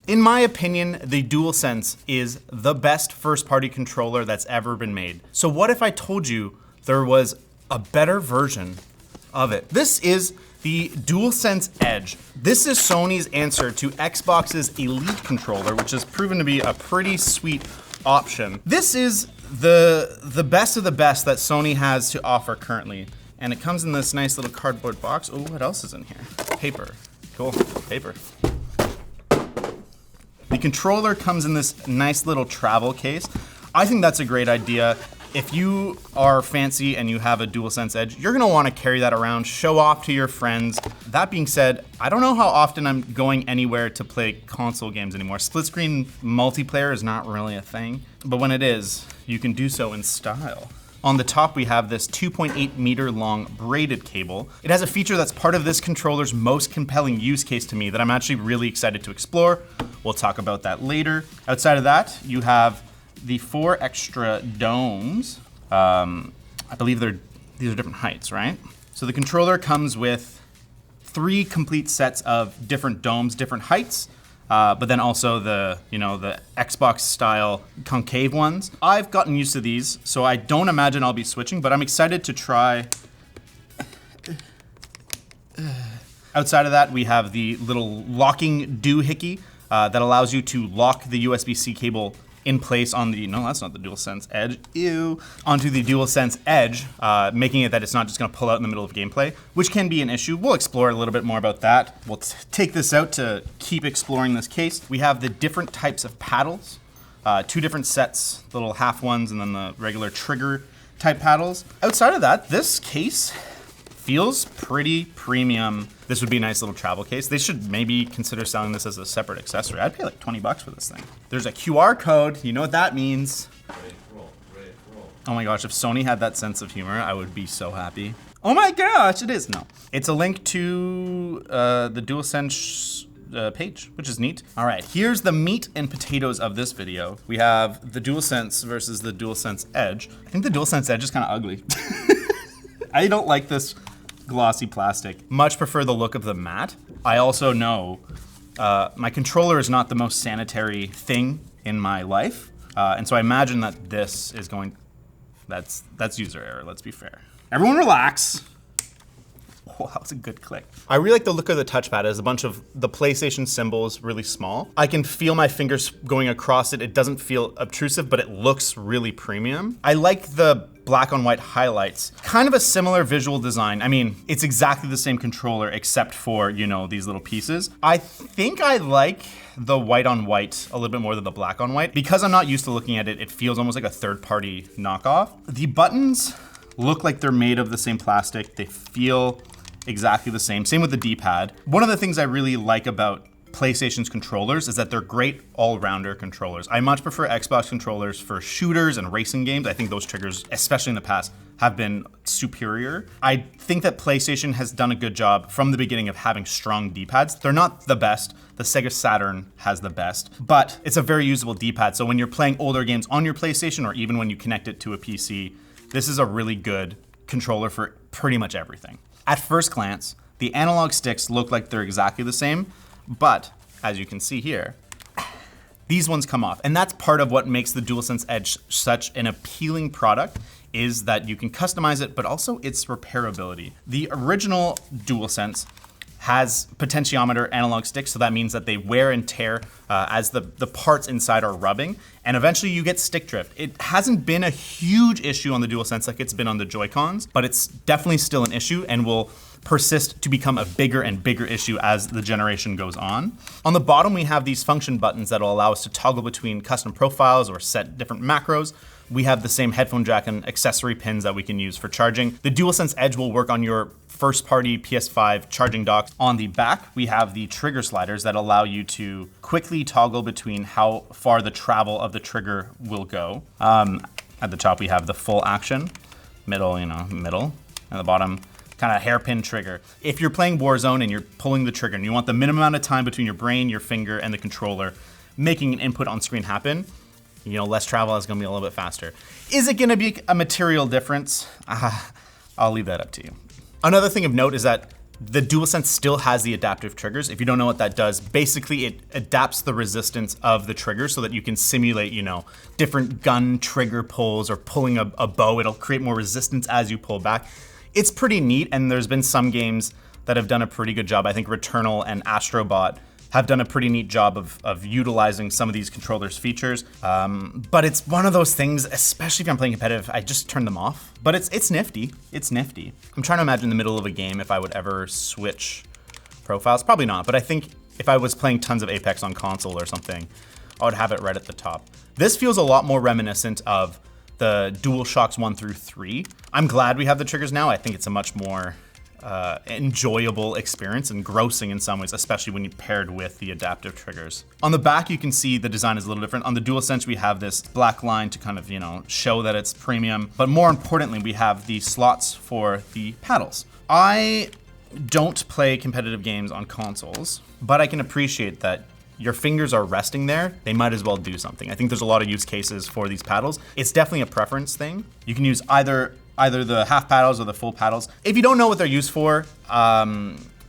In my opinion, the DualSense is the best first-party controller that's ever been made. So what if I told you there was a better version of it? This is the DualSense Edge. This is Sony's answer to Xbox's Elite controller, which has proven to be a pretty sweet option. This is the best of the best that Sony has to offer currently. And it comes in this nice little cardboard box. Oh, what else is in here? Paper. Cool, paper. The controller comes in this nice little travel case. I think that's a great idea. If you are fancy and you have a DualSense Edge, you're gonna wanna carry that around, show off to your friends. That being said, I don't know how often I'm going anywhere to play console games anymore. Split screen multiplayer is not really a thing, but when it is, you can do so in style. On the top, we have this 2.8 meter long braided cable. It has a feature that's part of this controller's most compelling use case to me that I'm actually really excited to explore. We'll talk about that later. Outside of that, you have the 4 extra domes. I believe these are different heights, right? So the controller comes with 3 complete sets of different domes, different heights. But then also the Xbox style concave ones. I've gotten used to these, so I don't imagine I'll be switching, but I'm excited to try. Outside of that, we have the little locking doohickey that allows you to lock the USB-C cable in place on the, no, that's not the DualSense Edge, ew, onto the DualSense Edge, making it that it's not just gonna pull out in the middle of gameplay, which can be an issue. We'll explore a little bit more about that. We'll take this out to keep exploring this case. We have the different types of paddles, 2 different sets, the little half ones and then the regular trigger type paddles. Outside of that, this case feels pretty premium. This would be a nice little travel case. They should maybe consider selling this as a separate accessory. I'd pay like 20 bucks for this thing. There's a QR code. You know what that means. Roll. Oh my gosh, if Sony had that sense of humor, I would be so happy. Oh my gosh, it is. No. It's a link to the DualSense page, which is neat. All right, here's the meat and potatoes of this video. We have the DualSense versus the DualSense Edge. I think the DualSense Edge is kind of ugly. I don't like this glossy plastic. Much prefer the look of the matte. I also know my controller is not the most sanitary thing in my life. And so I imagine that this is going, that's user error, let's be fair. Everyone relax. Oh, that was a good click. I really like the look of the touchpad. It has a bunch of the PlayStation symbols really small. I can feel my fingers going across it. It doesn't feel obtrusive, but it looks really premium. I like the black on white highlights. Kind of a similar visual design. I mean, it's exactly the same controller except for, you know, these little pieces. I think I like the white on white a little bit more than the black on white. Because I'm not used to looking at it, it feels almost like a third-party knockoff. The buttons look like they're made of the same plastic. They feel exactly the same. Same with the D-pad. One of the things I really like about PlayStation's controllers is that they're great all-rounder controllers. I much prefer Xbox controllers for shooters and racing games. I think those triggers, especially in the past, have been superior. I think that PlayStation has done a good job from the beginning of having strong D-pads. They're not the best. The Sega Saturn has the best, but it's a very usable D-pad. So when you're playing older games on your PlayStation, or even when you connect it to a PC, this is a really good controller for pretty much everything. At first glance, the analog sticks look like they're exactly the same, but as you can see here, these ones come off. And that's part of what makes the DualSense Edge such an appealing product, is that you can customize it, but also its repairability. The original DualSense has potentiometer analog sticks, so that means that they wear and tear as the parts inside are rubbing, and eventually you get stick drift. It hasn't been a huge issue on the DualSense like it's been on the Joy-Cons, but it's definitely still an issue and will persist to become a bigger and bigger issue as the generation goes on. On the bottom, we have these function buttons that will allow us to toggle between custom profiles or set different macros. We have the same headphone jack and accessory pins that we can use for charging. The DualSense Edge will work on your first-party PS5 charging docks. On the back, we have the trigger sliders that allow you to quickly toggle between how far the travel of the trigger will go. At the top, we have the full action, middle, middle, and the bottom, kind of hairpin trigger. If you're playing Warzone and you're pulling the trigger and you want the minimum amount of time between your brain, your finger, and the controller, making an input on screen happen, less travel is gonna be a little bit faster. Is it gonna be a material difference? I'll leave that up to you. Another thing of note is that The DualSense still has the adaptive triggers. If you don't know what that does, basically it adapts the resistance of the trigger so that you can simulate, different gun trigger pulls or pulling a bow. It'll create more resistance as you pull back. It's pretty neat, and there's been some games that have done a pretty good job. I think Returnal and Astrobot have done a pretty neat job of utilizing some of these controllers' features. But it's one of those things, especially if I'm playing competitive, I just turn them off. But it's nifty. It's nifty. I'm trying to imagine the middle of a game if I would ever switch profiles. Probably not, but I think if I was playing tons of Apex on console or something, I would have it right at the top. This feels a lot more reminiscent of the DualShocks 1 through 3. I'm glad we have the triggers now. I think it's a much more enjoyable experience, engrossing in some ways, especially when you paired with the adaptive triggers. On the back, you can see the design is a little different. On the DualSense, we have this black line to kind of, show that it's premium. But more importantly, we have the slots for the paddles. I don't play competitive games on consoles, but I can appreciate that your fingers are resting there, they might as well do something. I think there's a lot of use cases for these paddles. It's definitely a preference thing. You can use either the half paddles or the full paddles. If you don't know what they're used for a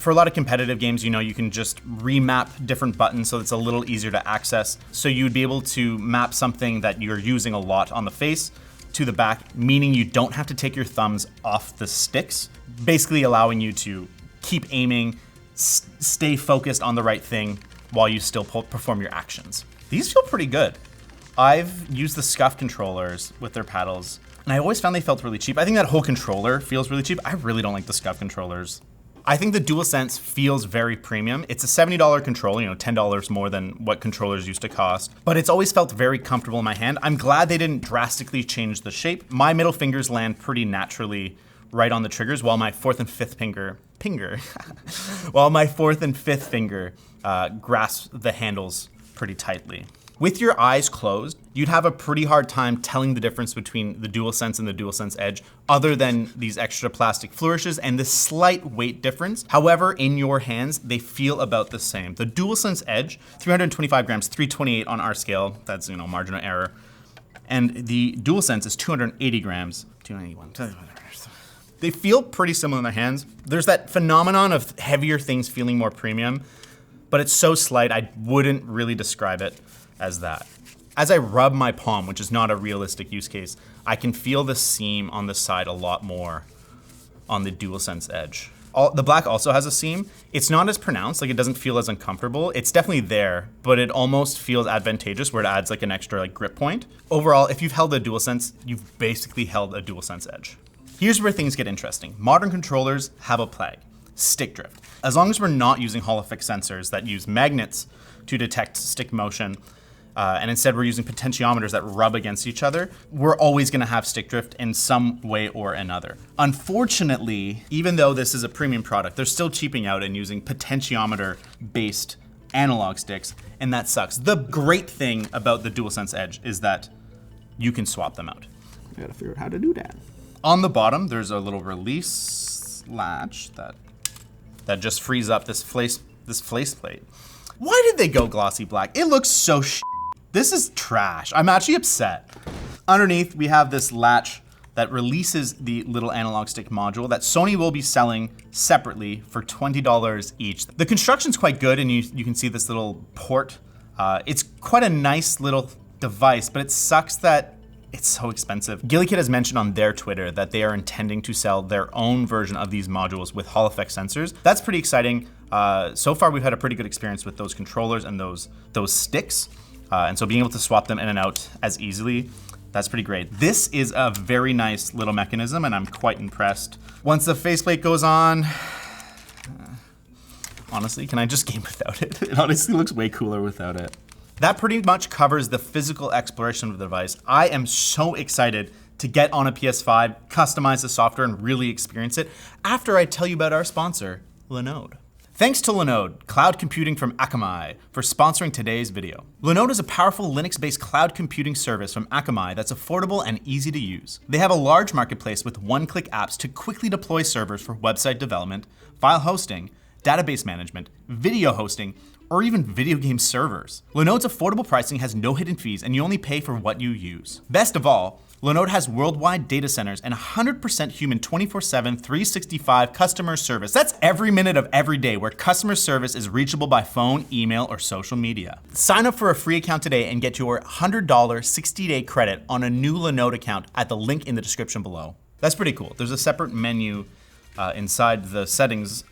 lot of competitive games, you can just remap different buttons so it's a little easier to access. So you'd be able to map something that you're using a lot on the face to the back, meaning you don't have to take your thumbs off the sticks, basically allowing you to keep aiming, stay focused on the right thing while you still perform your actions. These feel pretty good. I've used the Scuff controllers with their paddles, and I always found they felt really cheap. I think that whole controller feels really cheap. I really don't like the Scuff controllers. I think the DualSense feels very premium. It's a $70 controller, $10 more than what controllers used to cost, but it's always felt very comfortable in my hand. I'm glad they didn't drastically change the shape. My middle fingers land pretty naturally right on the triggers, while my fourth and fifth finger grasp the handles pretty tightly. With your eyes closed, you'd have a pretty hard time telling the difference between the DualSense and the DualSense Edge, other than these extra plastic flourishes and the slight weight difference. However, in your hands, they feel about the same. The DualSense Edge, 325 grams, 328 on our scale, that's margin of error. And the DualSense is 280 grams, 291. They feel pretty similar in their hands. There's that phenomenon of heavier things feeling more premium, but it's so slight, I wouldn't really describe it as that. As I rub my palm, which is not a realistic use case, I can feel the seam on the side a lot more on the DualSense Edge. The black also has a seam. It's not as pronounced, it doesn't feel as uncomfortable. It's definitely there, but it almost feels advantageous where it adds an extra grip point. Overall, if you've held a DualSense, you've basically held a DualSense Edge. Here's where things get interesting. Modern controllers have a plague: stick drift. As long as we're not using Hall effect sensors that use magnets to detect stick motion, and instead we're using potentiometers that rub against each other, we're always gonna have stick drift in some way or another. Unfortunately, even though this is a premium product, they're still cheaping out and using potentiometer-based analog sticks, and that sucks. The great thing about the DualSense Edge is that you can swap them out. I gotta figure out how to do that. On the bottom, there's a little release latch that just frees up this faceplate. Why did they go glossy black? It looks so This is trash. I'm actually upset. Underneath, we have this latch that releases the little analog stick module that Sony will be selling separately for $20 each. The construction's quite good, and you can see this little port. It's quite a nice little device, but it sucks that it's so expensive. GuilliKit has mentioned on their Twitter that they are intending to sell their own version of these modules with Hall effect sensors. That's pretty exciting. So far, we've had a pretty good experience with those controllers and those sticks. And so being able to swap them in and out as easily, that's pretty great. This is a very nice little mechanism, and I'm quite impressed. Once the faceplate goes on, honestly, can I just game without it? It honestly looks way cooler without it. That pretty much covers the physical exploration of the device. I am so excited to get on a PS5, customize the software, and really experience it after I tell you about our sponsor, Linode. Thanks to Linode, cloud computing from Akamai, for sponsoring today's video. Linode is a powerful Linux-based cloud computing service from Akamai that's affordable and easy to use. They have a large marketplace with one-click apps to quickly deploy servers for website development, file hosting, database management, video hosting, or even video game servers. Linode's affordable pricing has no hidden fees and you only pay for what you use. Best of all, Linode has worldwide data centers and 100% human 24/7, 365 customer service. That's every minute of every day where customer service is reachable by phone, email, or social media. Sign up for a free account today and get your $100 60-day credit on a new Linode account at the link in the description below. That's pretty cool. There's a separate menu inside the settings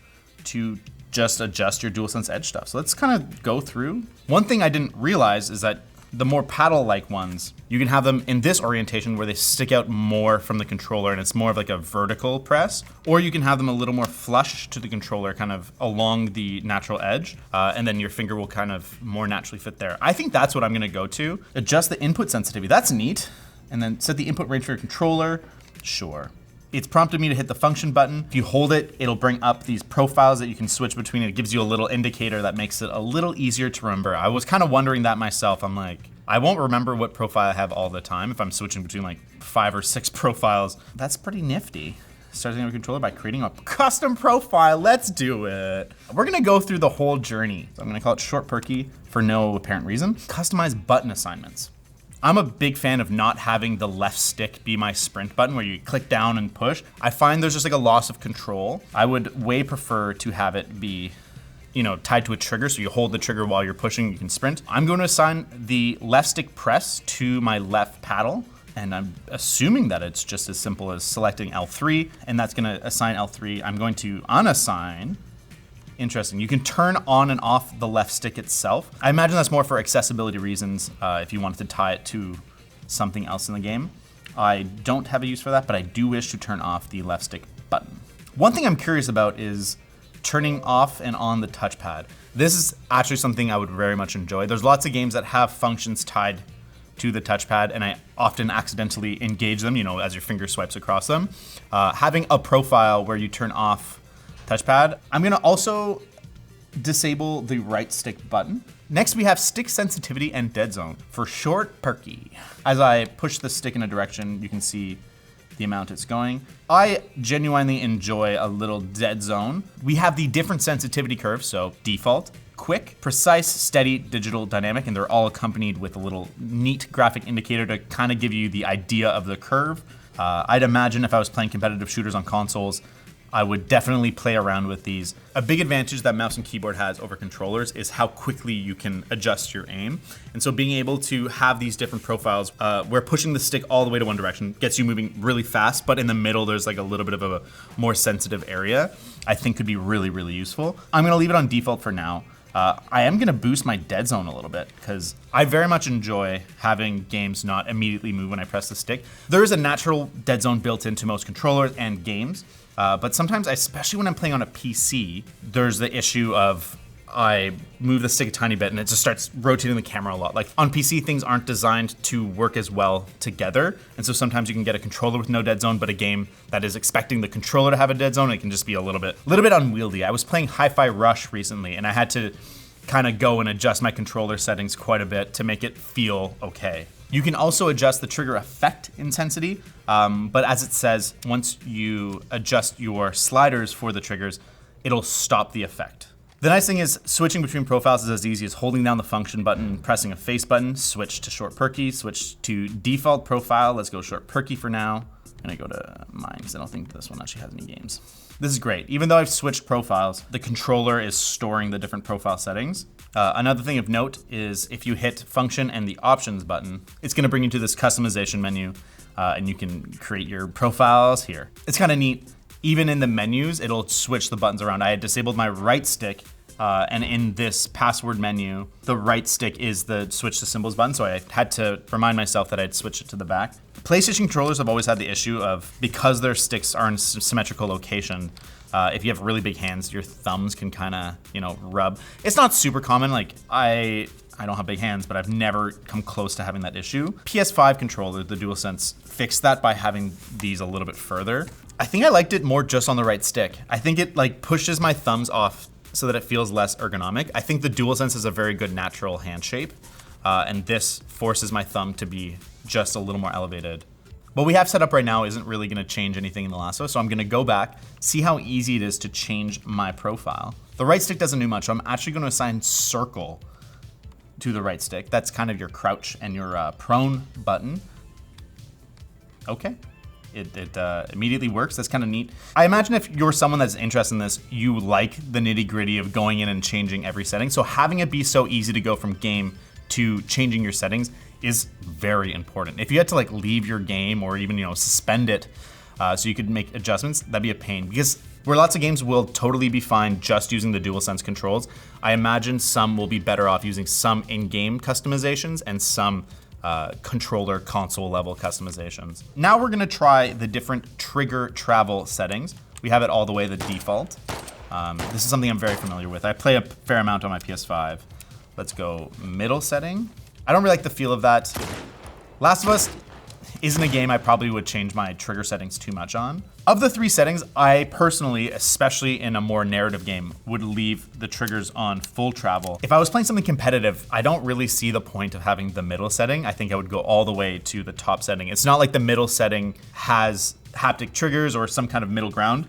to just adjust your DualSense Edge stuff. So let's kind of go through. One thing I didn't realize is that the more paddle-like ones, you can have them in this orientation where they stick out more from the controller and it's more of like a vertical press, or you can have them a little more flush to the controller, kind of along the natural edge, and then your finger will kind of more naturally fit there. I think that's what I'm gonna go to. Adjust the input sensitivity, that's neat. And then set the input range for your controller, sure. It's prompted me to hit the function button. If you hold it, it'll bring up these profiles that you can switch between. It gives you a little indicator that makes it a little easier to remember. I was kind of wondering that myself. I'm like, I won't remember what profile I have all the time if I'm switching between like 5 or 6 profiles. That's pretty nifty. Starting your controller by creating a custom profile. Let's do it. We're gonna go through the whole journey. So I'm gonna call it ShortCircuit for no apparent reason. Customize button assignments. I'm a big fan of not having the left stick be my sprint button where you click down and push. I find there's just like a loss of control. I would way prefer to have it be, tied to a trigger, so you hold the trigger while you're pushing, you can sprint. I'm going to assign the left stick press to my left paddle, and I'm assuming that it's just as simple as selecting L3, and that's gonna assign L3. I'm going to unassign. Interesting. You can turn on and off the left stick itself. I imagine that's more for accessibility reasons if you wanted to tie it to something else in the game. I don't have a use for that, but I do wish to turn off the left stick button. One thing I'm curious about is turning off and on the touchpad. This is actually something I would very much enjoy. There's lots of games that have functions tied to the touchpad, and I often accidentally engage them, as your finger swipes across them. Having a profile where you turn off touchpad. I'm gonna also disable the right stick button. Next, we have stick sensitivity and dead zone for ShortCircuit. As I push the stick in a direction, you can see the amount it's going. I genuinely enjoy a little dead zone. We have the different sensitivity curves, so default, quick, precise, steady, digital, dynamic, and they're all accompanied with a little neat graphic indicator to kind of give you the idea of the curve. I'd imagine if I was playing competitive shooters on consoles, I would definitely play around with these. A big advantage that mouse and keyboard has over controllers is how quickly you can adjust your aim. And so being able to have these different profiles where pushing the stick all the way to one direction gets you moving really fast, but in the middle there's like a little bit of a more sensitive area, I think could be really, really useful. I'm gonna leave it on default for now. I am gonna boost my dead zone a little bit because I very much enjoy having games not immediately move when I press the stick. There is a natural dead zone built into most controllers and games, but sometimes, especially when I'm playing on a PC, there's the issue of I move the stick a tiny bit and it just starts rotating the camera a lot. Like on PC, things aren't designed to work as well together. And so sometimes you can get a controller with no dead zone, but a game that is expecting the controller to have a dead zone, it can just be a little bit unwieldy. I was playing Hi-Fi Rush recently and I had to kind of go and adjust my controller settings quite a bit to make it feel okay. You can also adjust the trigger effect intensity, but as it says, once you adjust your sliders for the triggers, it'll stop the effect. The nice thing is switching between profiles is as easy as holding down the function button and pressing a face button, switch to ShortCircuit, switch to default profile. Let's go ShortCircuit for now. I'm gonna go to mine because I don't think this one actually has any games. This is great. Even though I've switched profiles, the controller is storing the different profile settings. Another thing of note is if you hit function and the options button, it's gonna bring you to this customization menu and you can create your profiles here. It's kind of neat. Even in the menus, it'll switch the buttons around. I had disabled my right stick and in this password menu, the right stick is the switch to symbols button, so I had to remind myself that I'd switch it to the back. PlayStation controllers have always had the issue of, because their sticks are in symmetrical location, if you have really big hands, your thumbs can kind of, rub. It's not super common, like I don't have big hands, but I've never come close to having that issue. PS5 controller, the DualSense, fixed that by having these a little bit further. I think I liked it more just on the right stick. I think it pushes my thumbs off so that it feels less ergonomic. I think the DualSense is a very good natural hand shape, and this forces my thumb to be just a little more elevated. What we have set up right now isn't really gonna change anything in the lasso, so I'm gonna go back, see how easy it is to change my profile. The right stick doesn't do much, so I'm actually going to assign circle to the right stick. That's kind of your crouch and your prone button. Okay. It immediately works. That's kind of neat. I imagine if you're someone that's interested in this, you like the nitty gritty of going in and changing every setting. So having it be so easy to go from game to changing your settings is very important. If you had to like leave your game or even, suspend it so you could make adjustments, that'd be a pain, because where lots of games will totally be fine just using the DualSense controls, I imagine some will be better off using some in-game customizations and some controller console level customizations. Now we're gonna try the different trigger travel settings. We have it all the way the default. This is something I'm very familiar with. I play a fair amount on my PS5. Let's go middle setting. I don't really like the feel of that. Last of Us isn't a game I probably would change my trigger settings too much on. Of the 3 settings, I personally, especially in a more narrative game, would leave the triggers on full travel. If I was playing something competitive, I don't really see the point of having the middle setting. I think I would go all the way to the top setting. It's not like the middle setting has haptic triggers or some kind of middle ground.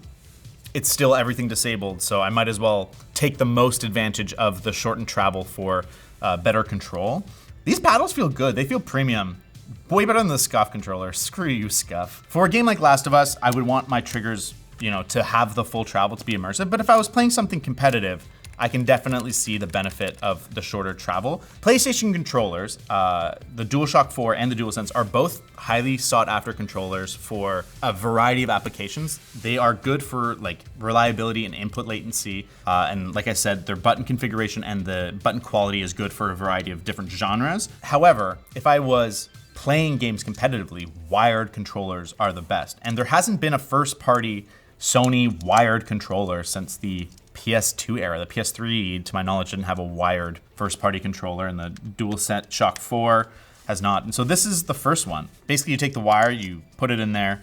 It's still everything disabled, so I might as well take the most advantage of the shortened travel for better control. These paddles feel good. They feel premium. Way better than the Scuff controller. Screw you, Scuff. For a game like Last of Us, I would want my triggers, to have the full travel to be immersive. But if I was playing something competitive, I can definitely see the benefit of the shorter travel. PlayStation controllers, the DualShock 4 and the DualSense are both highly sought after controllers for a variety of applications. They are good for like reliability and input latency. And like I said, their button configuration and the button quality is good for a variety of different genres. However, if I was playing games competitively, wired controllers are the best. And there hasn't been a first-party Sony wired controller since the PS2 era. The PS3, to my knowledge, didn't have a wired first-party controller, and the DualShock 4 has not. And so this is the first one. Basically, you take the wire, you put it in there,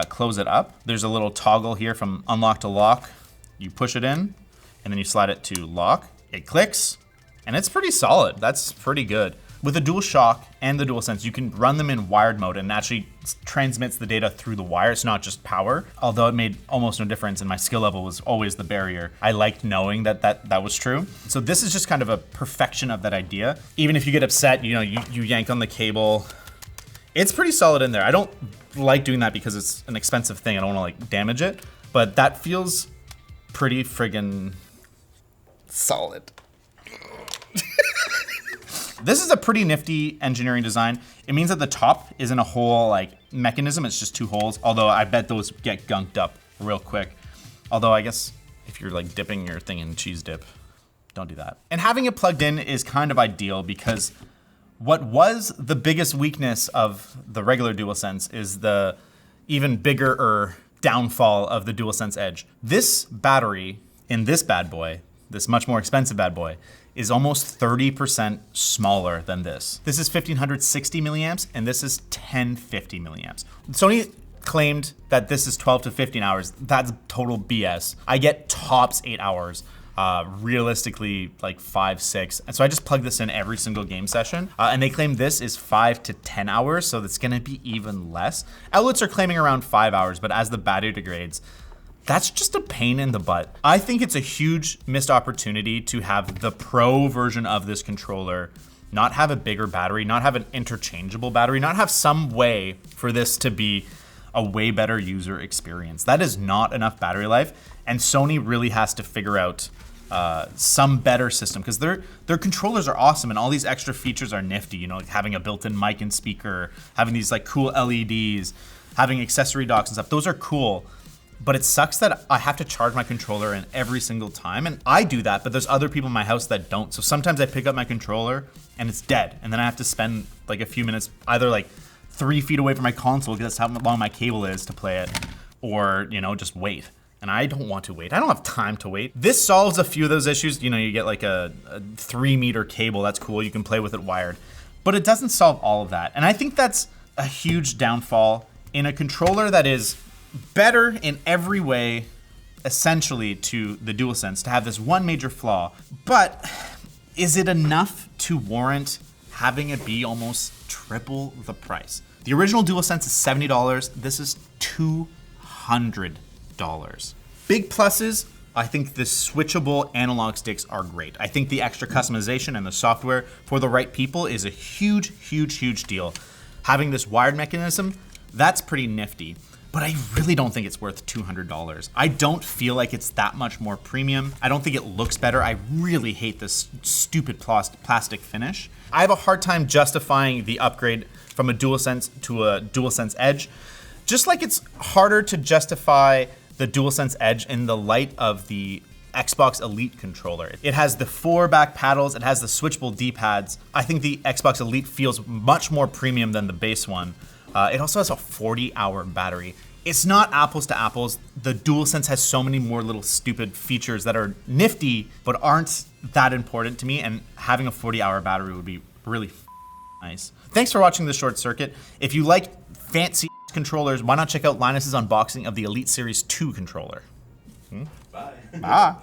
close it up. There's a little toggle here from unlock to lock. You push it in, and then you slide it to lock. It clicks, and it's pretty solid. That's pretty good. With the DualShock and the DualSense, you can run them in wired mode and actually transmits the data through the wire. It's not just power. Although it made almost no difference and my skill level was always the barrier, I liked knowing that was true. So this is just kind of a perfection of that idea. Even if you get upset, you yank on the cable. It's pretty solid in there. I don't like doing that because it's an expensive thing. I don't want to like damage it, but that feels pretty friggin' solid. This is a pretty nifty engineering design. It means that the top isn't a whole like mechanism, it's just 2 holes. Although I bet those get gunked up real quick. Although I guess if you're like dipping your thing in cheese dip, don't do that. And having it plugged in is kind of ideal because what was the biggest weakness of the regular DualSense is the even bigger downfall of the DualSense Edge. This battery in this bad boy, this much more expensive bad boy, is almost 30% smaller than this. This is 1560 milliamps and this is 1050 milliamps. Sony claimed that this is 12 to 15 hours. That's total BS. I get tops 8 hours, realistically like 5, 6. And so I just plug this in every single game session. And they claim this is 5 to 10 hours, so that's gonna be even less. Outlets are claiming around 5 hours, but as the battery degrades, that's just a pain in the butt. I think it's a huge missed opportunity to have the pro version of this controller not have a bigger battery, not have an interchangeable battery, not have some way for this to be a way better user experience. That is not enough battery life, and Sony really has to figure out some better system because their controllers are awesome and all these extra features are nifty, like having a built-in mic and speaker, having these like cool LEDs, having accessory docks and stuff. Those are cool. But it sucks that I have to charge my controller in every single time. And I do that, but there's other people in my house that don't. So sometimes I pick up my controller and it's dead. And then I have to spend like a few minutes either like 3 feet away from my console because that's how long my cable is to play it, or, just wait. And I don't want to wait. I don't have time to wait. This solves a few of those issues. You get like a 3-meter cable. That's cool. You can play with it wired. But it doesn't solve all of that. And I think that's a huge downfall in a controller that is better in every way, essentially, to the DualSense, to have this one major flaw. But is it enough to warrant having it be almost triple the price? The original DualSense is $70. This is $200. Big pluses, I think the switchable analog sticks are great. I think the extra customization and the software for the right people is a huge, huge, huge deal. Having this wired mechanism, that's pretty nifty. But I really don't think it's worth $200. I don't feel like it's that much more premium. I don't think it looks better. I really hate this stupid plastic finish. I have a hard time justifying the upgrade from a DualSense to a DualSense Edge. Just like it's harder to justify the DualSense Edge in the light of the Xbox Elite controller. It has the 4 back paddles, it has the switchable D-pads. I think the Xbox Elite feels much more premium than the base one. It also has a 40-hour battery. It's not apples to apples. The DualSense has so many more little stupid features that are nifty, but aren't that important to me, and having a 40-hour battery would be really nice. Thanks for watching the Short Circuit. If you like fancy controllers, why not check out Linus's unboxing of the Elite Series 2 controller? Bye. Bye.